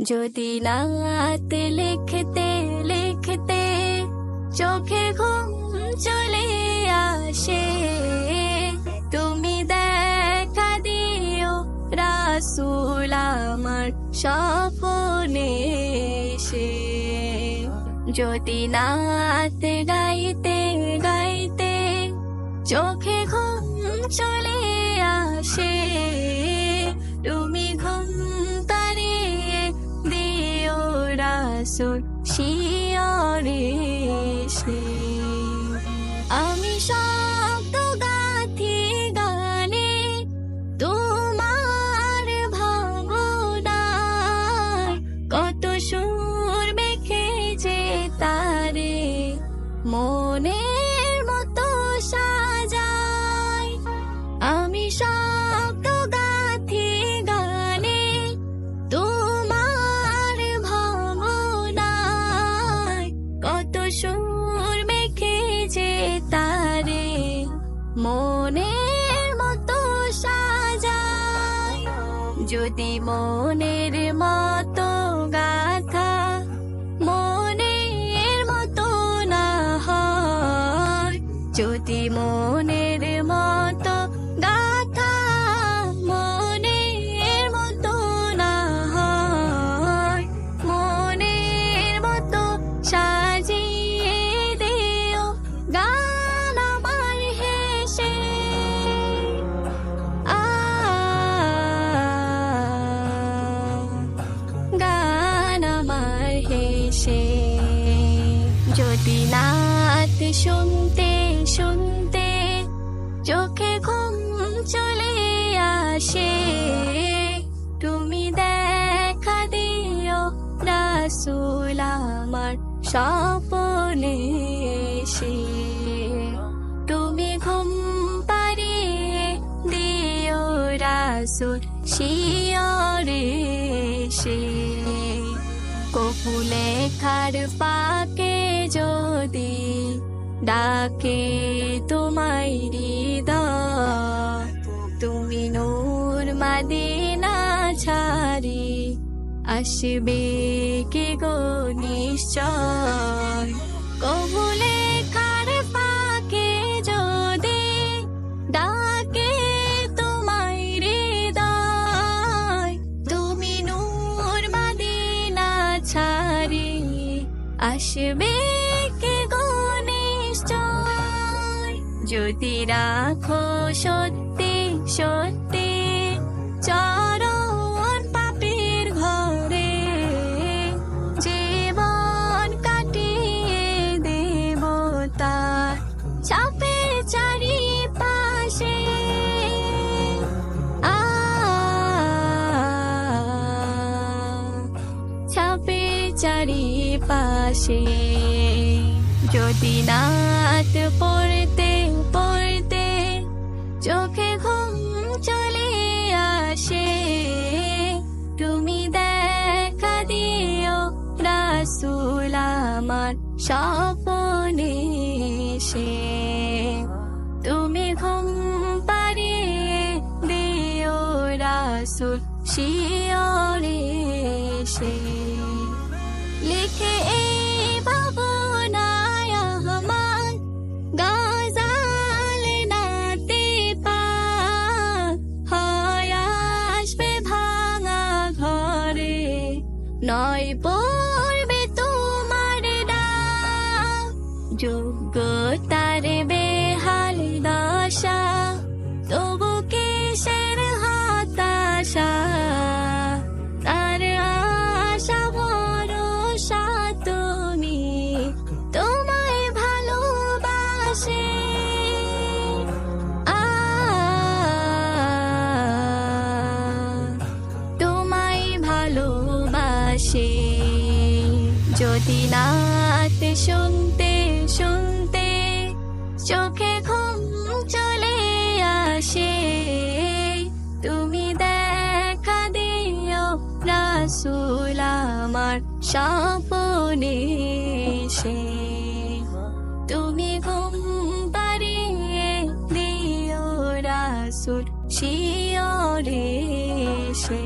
যদি রাত লিখতে লিখতে চোখে ঘুম চলে আসে, তুমি দেখা দিও রাসূল আমার স্বপ্নে এসে। যদি রাত গাইতে গাইতে চোখে ঘুম চলে আসে, তুমি ঘুম পাড়িয়ে দিও রাসূল শিয়রে এসে। আমি শব্দ গাথি গানে তোমার ভাবনায়, কত সুর মেখেছে তারে মনের মতো সাজায়। আমি শব্দ গাথি গানে তোমার ভাবনায়, কত সুর মেখেছে তারে মনের মতো সাজায়। যদি মনের মতো গাথা মনের মতো না হয়, যদি মনের মতো গাথা মনের মতো না হয়, মনের মতো সাজিয়ে দিও গান আমার হেসে। গান আমার হেসে। যদি নাত শুনতে শুনতে চোখে ঘুম চলে আসে, তুমি দেখা দিও রাসূল আমার স্বপ্নে এসে। তুমি ঘুম পাড়িয়ে দিও রাসূল শিয়রে এসে। কপুলে খার পাকে যদি ডাকে তোমায় হৃদয়, তুমি নূর মদিনা ছাড়ি আসবে কে গো নিশ্চয়। কপুলে খার পাকে যদি ডাকে তোমায় হৃদয়, তুমি নূর মদিনা ছাড়ি আসবে কে গো নিশ্চয়। যদি রাখো সত্যি সত্যি চরণ পাপীর ঘরে, জীবন কাটিয়ে দেব তার চাপের চারিপাশে। চাপের চারিপাশে। যদি রাত পড়তে পড়তে চোখে ঘুম চলে আসে, তুমি দেখা দিও রাসূল আমার স্বপ্নে এসে। তুমি ঘুম পাড়িয়ে দিও রাসূল শিয়রে এসে। লিখে এই ভাবনায় আমার গজাল নাতে পাক, হয় আসবে ভাঙা ঘরে নয় পড়বে তোমার ডাক। যোগ্যতার বেহাল দশা তবু কিসের হতাশা, তার আশা ভরসা তুমি তোমায় ভালোবাসে। তোমায় ভালোবাসে। যদি রাত শুনতে শুনতে চোখে ঘুম চলে আসে, তুমি দেখা দিও রাসূল আমার স্বপ্নে এসে। তুমি ঘুম পাড়িয়ে দিও রাসূল শিয়রে এসে।